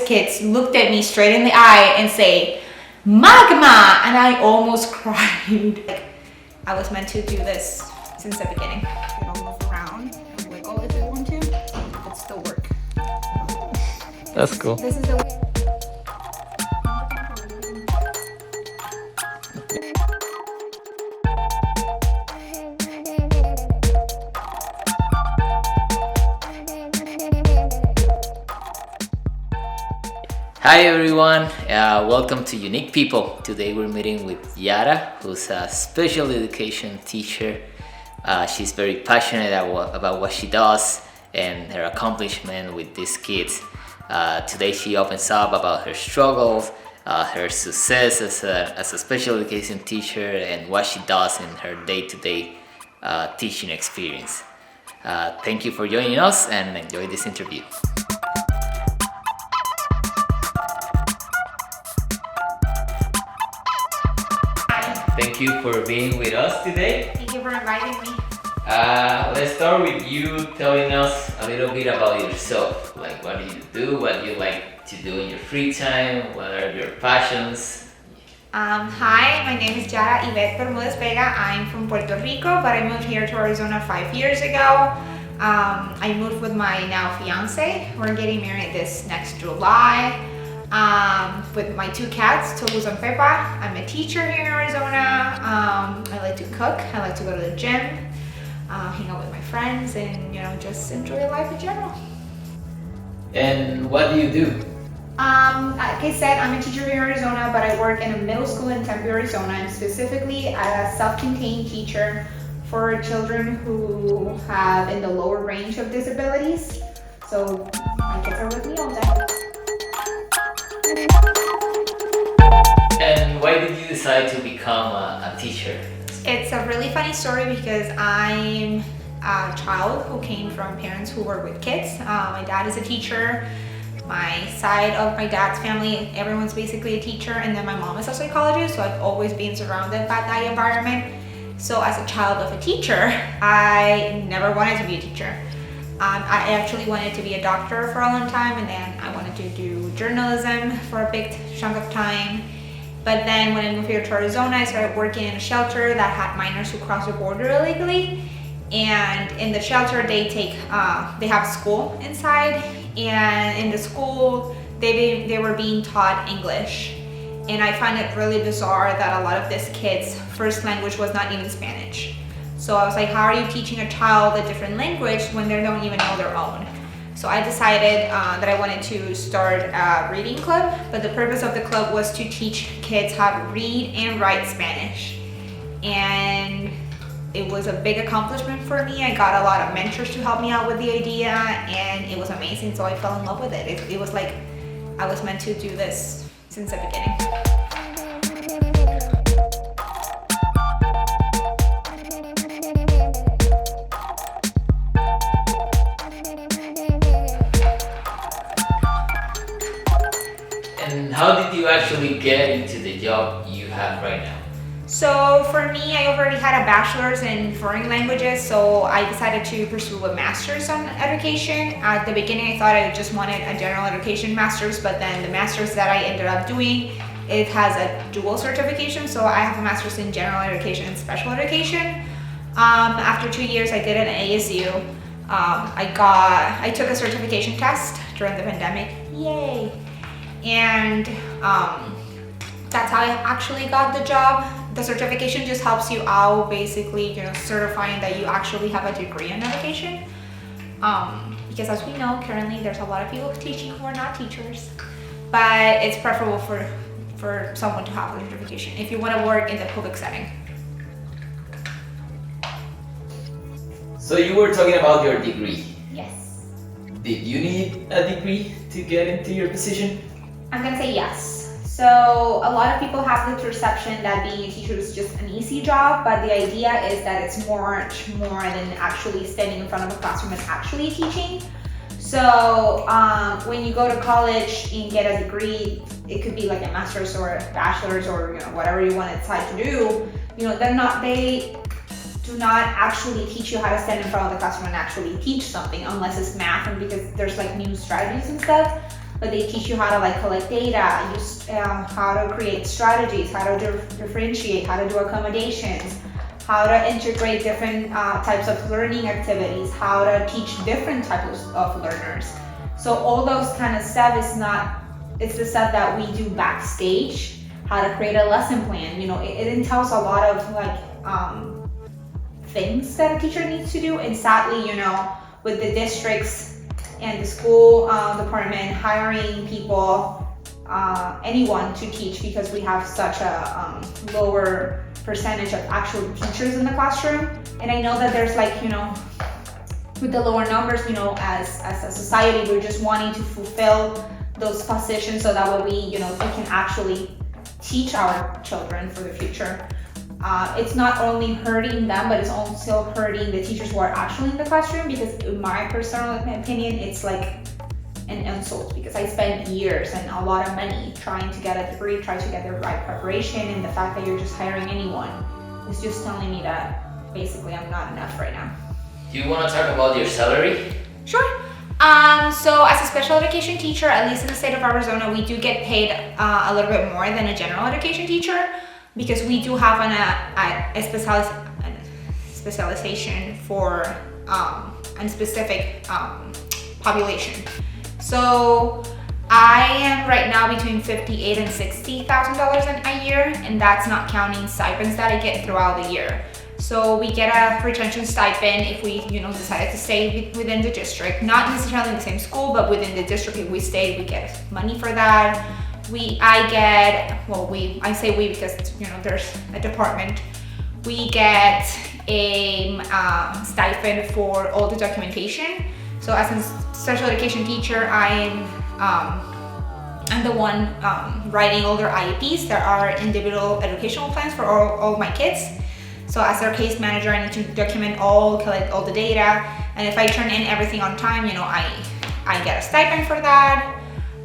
kids looked at me straight in the eye and say, magma, and I almost cried. Like, I was meant to do this since the beginning. You know, move around and wiggle if you want to. It still work. That's cool. This is the Hi everyone, welcome to Unique People. Today we're meeting with Yara, who's a special education teacher. She's very passionate about what she does and her accomplishment with these kids. Today she opens up about her struggles, her success as a special education teacher, and what she does in her day-to-day teaching experience. Thank you for joining us and enjoy this interview. Thank you for being with us today. Thank you for inviting me. Let's start with you telling us a little bit about yourself. Like, what do? What do you like to do in your free time? What are your passions? Hi, my name is Yara Bermudez Vega. I'm from Puerto Rico, but I moved here to Arizona 5 years ago. I moved with my now fiance. We're getting married this next July. With my 2 cats, Toulouse and Pepa. I'm a teacher here in Arizona. I like to cook. I like to go to the gym, hang out with my friends, and just enjoy life in general. And what do you do? Like I said, I'm a teacher here in Arizona, but I work in a middle school in Tempe, Arizona, and specifically as a self-contained teacher for children who have in the lower range of disabilities. So my kids are with me all day. And why did you decide to become a teacher? It's a really funny story because I'm a child who came from parents who were with kids. My dad is a teacher. My side of my dad's family, everyone's basically a teacher, and then my mom is a psychologist, so I've always been surrounded by that environment. So as a child of a teacher, I never wanted to be a teacher. I actually wanted to be a doctor for a long time, and then I wanted to do journalism for a big chunk of time. But then when I moved here to Arizona, I started working in a shelter that had minors who cross the border illegally. And in the shelter, they have school inside, and in the school, they were being taught English. And I find it really bizarre that a lot of these kids' first language was not even Spanish. So I was like, how are you teaching a child a different language when they don't even know their own? So I decided that I wanted to start a reading club, but the purpose of the club was to teach kids how to read and write Spanish. And it was a big accomplishment for me. I got a lot of mentors to help me out with the idea, and it was amazing, so I fell in love with it. It was like I was meant to do this since the beginning. And how did you actually get into the job you have right now? So for me, I already had a bachelor's in foreign languages, so I decided to pursue a master's on education. At the beginning, I thought I just wanted a general education master's, but then the master's that I ended up doing, it has a dual certification, so I have a master's in general education and special education. After 2 years, I did an ASU. I took a certification test during the pandemic. Yay! And that's how I actually got the job. The certification just helps you out, basically, certifying that you actually have a degree in education. Because as we know, currently there's a lot of people teaching who are not teachers. But it's preferable for someone to have a certification if you want to work in the public setting. So you were talking about your degree. Yes. Did you need a degree to get into your position? I'm gonna say yes. So a lot of people have the perception that being a teacher is just an easy job, but the idea is that it's much more than actually standing in front of a classroom and actually teaching. So when you go to college and get a degree, it could be like a master's or a bachelor's or whatever you want to decide to do. They do not actually teach you how to stand in front of the classroom and actually teach something unless it's math, and because there's like new strategies and stuff. but they teach you how to like collect data, just how to create strategies, how to differentiate, how to do accommodations, how to integrate different types of learning activities, how to teach different types of learners. So all those kind of stuff it's the stuff that we do backstage, how to create a lesson plan. It entails a lot of like things that a teacher needs to do. And sadly, with the districts and the school department hiring people, anyone to teach, because we have such a lower percentage of actual teachers in the classroom. And I know that there's like, with the lower numbers, as a society, we're just wanting to fulfill those positions so that way we can actually teach our children for the future. It's not only hurting them, but it's also hurting the teachers who are actually in the classroom, because in my personal opinion, it's like an insult, because I spent years and a lot of money trying to get a degree, trying to get the right preparation, and the fact that you're just hiring anyone is just telling me that basically I'm not enough right now. Do you want to talk about your salary? Sure. So as a special education teacher, at least in the state of Arizona, we do get paid a little bit more than a general education teacher, because we do have a specialization for a specific population. So I am right now between $58,000 and $60,000 a year, and that's not counting stipends that I get throughout the year. So we get a retention stipend if we, decided to stay within the district, not necessarily in the same school, but within the district. If we stay, we get money for that. I say we because there's a department. We get a stipend for all the documentation. So as a special education teacher, I'm the one writing all their IEPs. There are individual educational plans for all my kids. So as their case manager, I need to document collect all the data. And if I turn in everything on time, I get a stipend for that.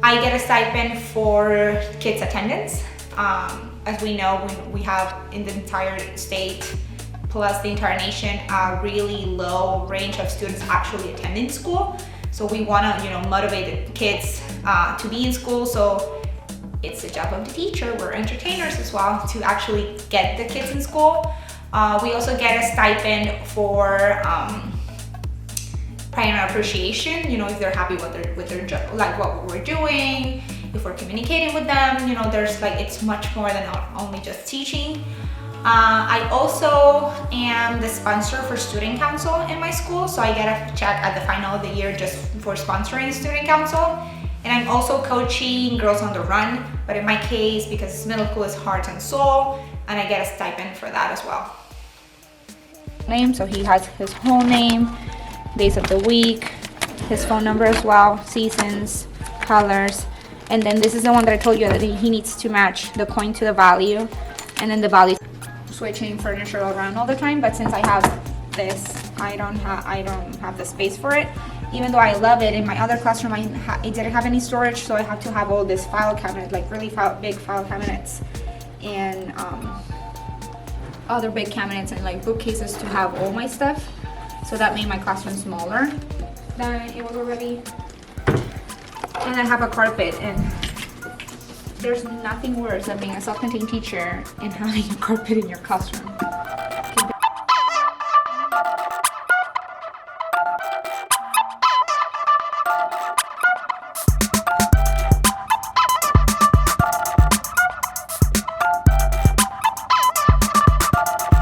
I get a stipend for kids' attendance. As we know, we have in the entire state, plus the entire nation, a really low range of students actually attending school. So we want to, motivate the kids to be in school. So it's the job of the teacher. We're entertainers as well to actually get the kids in school. We also get a stipend for prior appreciation. If they're happy with their job, like what we're doing, if we're communicating with them. There's it's much more than only just teaching. I also am the sponsor for student council in my school, so I get a check at the final of the year just for sponsoring student council. And I'm also coaching Girls on the Run, but in my case, because middle school is heart and soul, and I get a stipend for that as well. So he has his whole name, days of the week, his phone number as well, seasons, colors, and then this is the one that I told you that he needs to match the coin to the value, and then the value. Switching furniture around all the time, but since I have this, I don't have the space for it. Even though I love it, in my other classroom it didn't have any storage, so I have to have all this file cabinet, really big file cabinets, and other big cabinets and bookcases to have all my stuff. So that made my classroom smaller than it was already. And I have a carpet, and there's nothing worse than being a self-contained teacher and having a carpet in your classroom.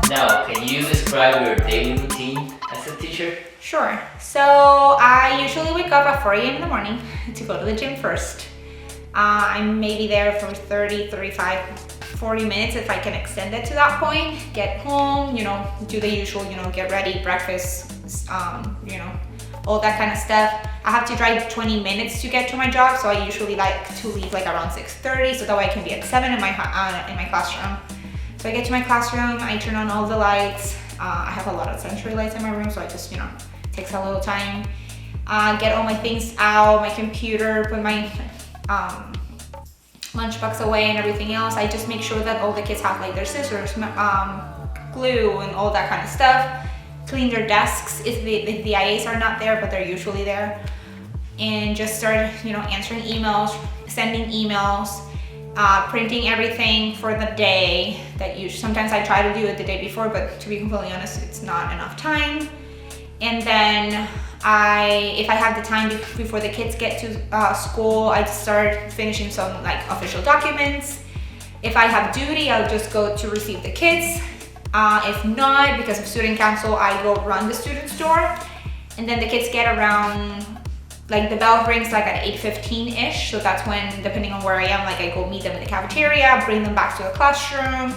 Now, can you describe your daily routine as a teacher? Sure. So I usually wake up at 4 a.m. in the morning to go to the gym first. I'm maybe there for 30, 35, 40 minutes if I can extend it to that point. Get home, do the usual, get ready, breakfast, all that kind of stuff. I have to drive 20 minutes to get to my job, so I usually like to leave around 6:30, so that way I can be at 7 in my classroom. So I get to my classroom, I turn on all the lights. I have a lot of sensory lights in my room, so I just, takes a little time. Get all my things out, my computer, put my lunchbox away and everything else. I just make sure that all the kids have their scissors, glue, and all that kind of stuff. Clean their desks if the IAs are not there, but they're usually there. and just start, answering emails, sending emails, printing everything for the day that sometimes I try to do it the day before, but to be completely honest, it's not enough time. And then if I have the time before the kids get to school, I start finishing some like official documents. If I have duty, I'll just go to receive the kids. If not, because of student council, I go run the student's door. And then the kids get around, like the bell rings like at 8:15-ish. So that's when, depending on where I am, like I go meet them in the cafeteria, bring them back to the classroom,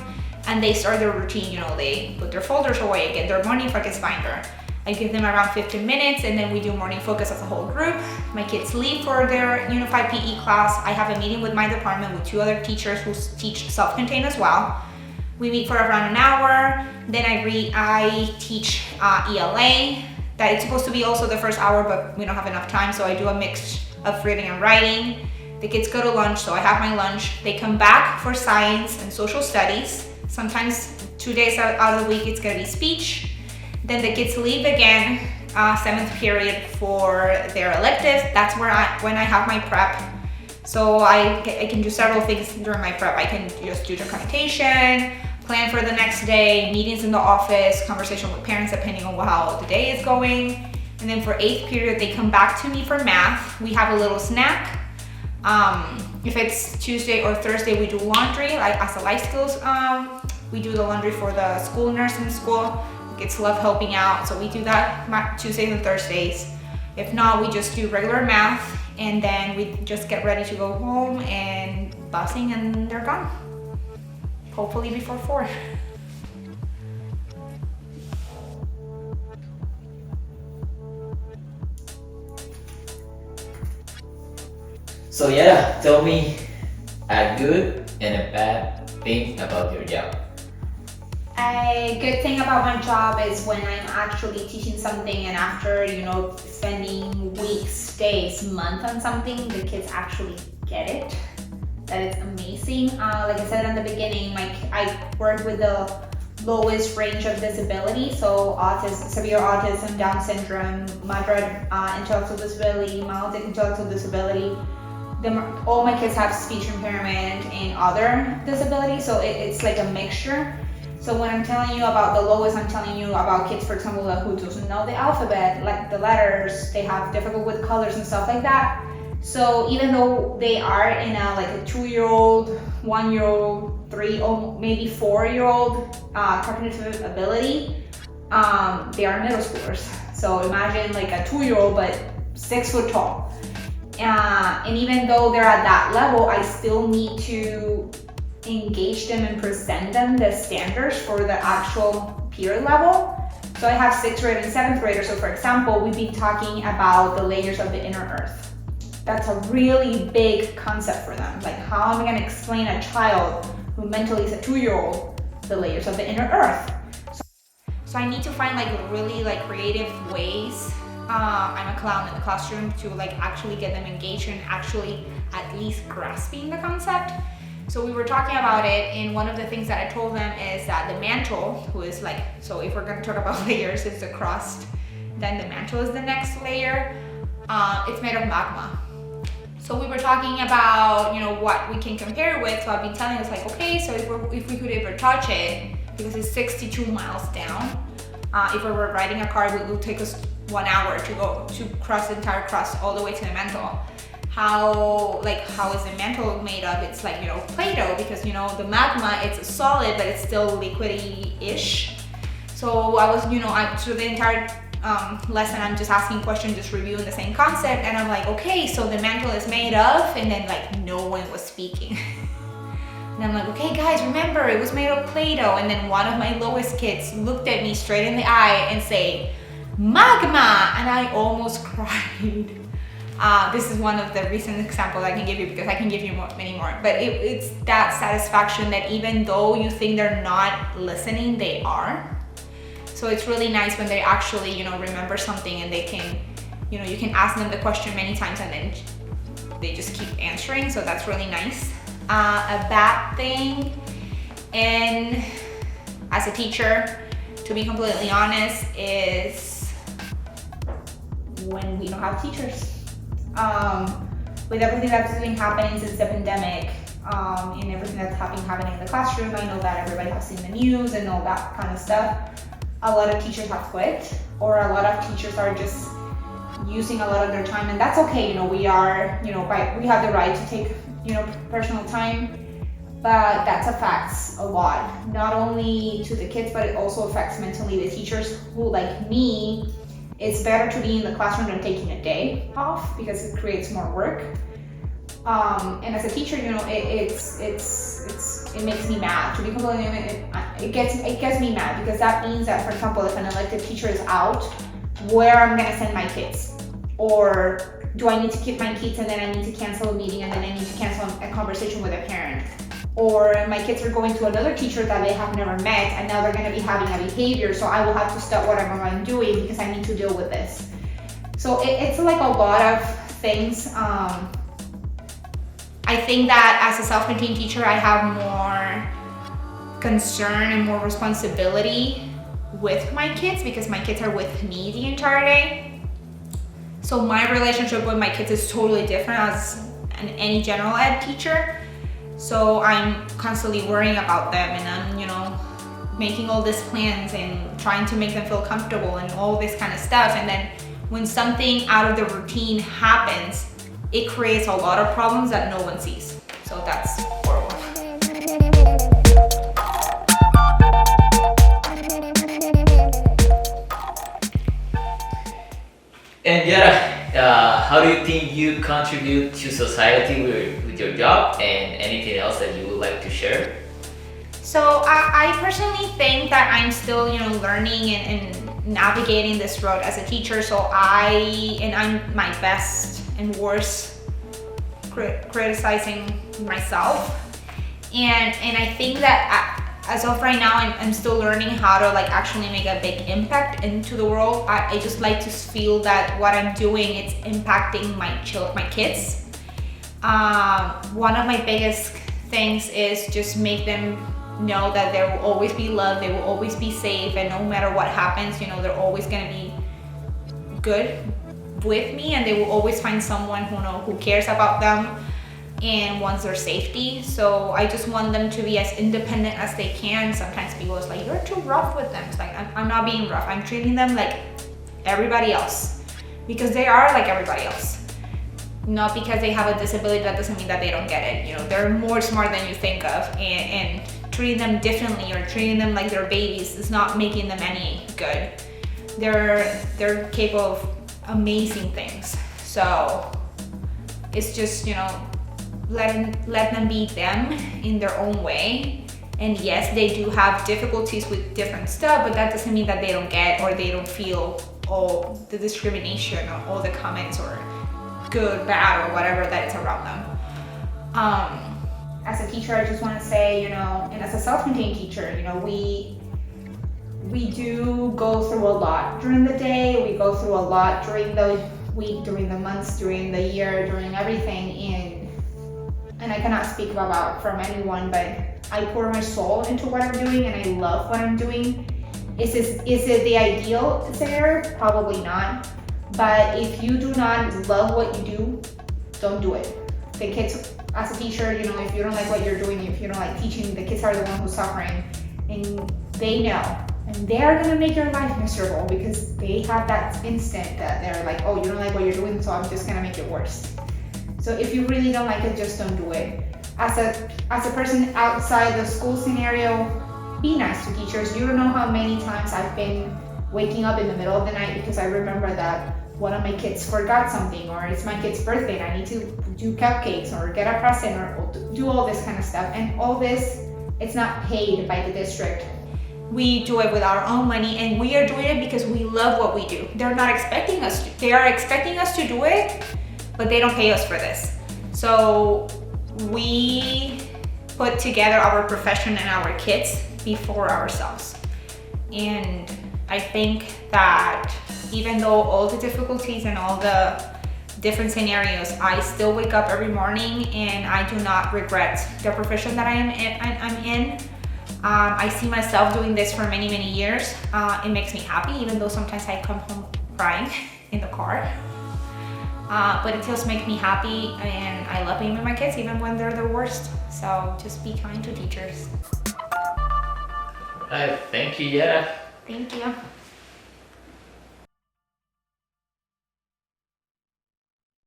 and they start their routine. They put their folders away, get their morning focus binder. I give them around 15 minutes, and then we do morning focus as a whole group. My kids leave for their unified PE class. I have a meeting with my department with 2 other teachers who teach self-contained as well. We meet for around an hour. Then I teach ELA. That it's supposed to be also the first hour, but we don't have enough time, so I do a mix of reading and writing. The kids go to lunch, so I have my lunch. They come back for science and social studies. Sometimes 2 days out of the week, it's gonna be speech. Then the kids leave again, 7th period for their elective. That's when I have my prep. So I can do several things during my prep. I can just do documentation, plan for the next day, meetings in the office, conversation with parents depending on how the day is going. And then for 8th period, they come back to me for math. We have a little snack. If it's Tuesday or Thursday, we do laundry, like as a life skills. We do the laundry for the school nursing school. Kids love helping out, so we do that Tuesdays and Thursdays. If not, we just do regular math, and then we just get ready to go home and busing, and they're gone. Hopefully before 4. So Yara, tell me a good and a bad thing about your job. A good thing about my job is when I'm actually teaching something, and after spending weeks, days, months on something, the kids actually get it. That is amazing. Like I said in the beginning, I work with the lowest range of disability, so autism, severe autism, Down syndrome, moderate intellectual disability, mild intellectual disability. All my kids have speech impairment and other disabilities, so it's like a mixture. So when I'm telling you about the lowest, I'm telling you about kids, for example, who doesn't know the alphabet, like the letters, they have difficulty with colors and stuff like that. So even though they are in a 2-year-old, 1-year-old, 3, or maybe 4-year-old cognitive ability, they are middle schoolers. So imagine like a 2-year-old, but 6 foot tall. And even though they're at that level, I still need to engage them and present them the standards for the actual peer level. So I have 6th grade and 7th graders. So for example, we've been talking about the layers of the inner earth. That's a really big concept for them. Like, how am I going to explain a child who mentally is a 2-year-old the layers of the inner earth? So I need to find really creative ways. I'm a clown in the classroom to actually get them engaged and actually at least grasping the concept. So we were talking about it, and one of the things that I told them is that the mantle, who is so if we're going to talk about layers, it's the crust, then the mantle is the next layer. It's made of magma. So we were talking about, what we can compare it with. So I've been telling us okay, so if we could ever touch it, because it's 62 miles down, if we were riding a car, it would take us 1 hour to cross the entire crust all the way to the mantle. How is the mantle made of? It's Play-Doh, because the magma, it's a solid, but it's still liquidy-ish. So I was, through the entire lesson, I'm just asking questions, just reviewing the same concept, and I'm okay, so the mantle is made of, and then no one was speaking. And I'm okay guys, remember, it was made of Play-Doh, and then one of my lowest kids looked at me straight in the eye and say, magma, and I almost cried. This is one of the recent examples I can give you, because I can give you many more, but it's that satisfaction that even though you think they're not listening, they are. So it's really nice when they actually, remember something, and they can, you can ask them the question many times and then they just keep answering. So that's really nice. A bad thing, and as a teacher, to be completely honest, is when we don't have teachers. With everything that's been happening since the pandemic, and everything that's happening in the classroom, I know that everybody has seen the news and all that kind of stuff. A lot of teachers have quit, or a lot of teachers are just using a lot of their time, and that's okay. We are, we have the right to take, personal time. But that affects a lot, not only to the kids, but it also affects mentally the teachers who, like me, it's better to be in the classroom than taking a day off because it creates more work. And as a teacher, it makes me mad. To be completely honest, it gets me mad because that means that, for example, if an elective teacher is out, where I'm gonna send my kids, or do I need to keep my kids and then I need to cancel a meeting and then I need to cancel a conversation with a parent? Or my kids are going to another teacher that they have never met and now they're going to be having a behavior, so I will have to stop whatever I'm doing because I need to deal with this. So it's like a lot of things. I think that as a self-contained teacher, I have more concern and more responsibility with my kids because my kids are with me the entire day. So my relationship with my kids is totally different as any general ed teacher. So I'm constantly worrying about them, and I'm, making all these plans and trying to make them feel comfortable and all this kind of stuff. And then when something out of the routine happens, it creates a lot of problems that no one sees. So that's horrible. And Yara, how do you think you contribute to society with your job, and anything else that you would like to share? So I personally think that I'm still, learning and navigating this road as a teacher. So I'm my best and worst criticizing myself, and I think that as of right now, I'm still learning how to actually make a big impact into the world. I just like to feel that what I'm doing, it's impacting my kids. One of my biggest things is just make them know that there will always be love, they will always be safe, and no matter what happens, they're always gonna be good with me, and they will always find someone who cares about them and wants their safety. So I just want them to be as independent as they can. Sometimes people is like, you're too rough with them. It's like, I'm not being rough. I'm treating them like everybody else because they are like everybody else. Not because they have a disability, that doesn't mean that they don't get it. They're more smart than you think of, and treating them differently or treating them like they're babies is not making them any good. They're capable of amazing things. So it's just, let them be them in their own way. And yes, they do have difficulties with different stuff, but that doesn't mean that they don't get or they don't feel all the discrimination or all the comments or good, bad, or whatever that is around them. As a teacher, I just want to say, and as a self-contained teacher, we do go through a lot during the day. We go through a lot during the week, during the months, during the year, during everything. And I cannot speak about from anyone, but I pour my soul into what I'm doing, and I love what I'm doing. Is it the ideal scenario? Probably not. But if you do not love what you do, don't do it. The kids, as a teacher, if you don't like what you're doing, if you don't like teaching, the kids are the one who's suffering, and they know. And they're gonna make your life miserable because they have that instinct that they're like, oh, you don't like what you're doing, so I'm just gonna make it worse. So if you really don't like it, just don't do it. As a person outside the school scenario, be nice to teachers. You don't know how many times I've been waking up in the middle of the night because I remember that one of my kids forgot something, or it's my kid's birthday and I need to do cupcakes or get a present or do all this kind of stuff. And all this, it's not paid by the district. We do it with our own money, and we are doing it because we love what we do. They're not expecting us to. They are expecting us to do it, but they don't pay us for this. So we put together our profession and our kids before ourselves. And I think that even though all the difficulties and all the different scenarios, I still wake up every morning and I do not regret the profession that I'm in. I see myself doing this for many, many years. It makes me happy, even though sometimes I come home crying in the car. but it still makes me happy, and I love being with my kids even when they're the worst. So just be kind to teachers. All right, thank you, Yara. Thank you.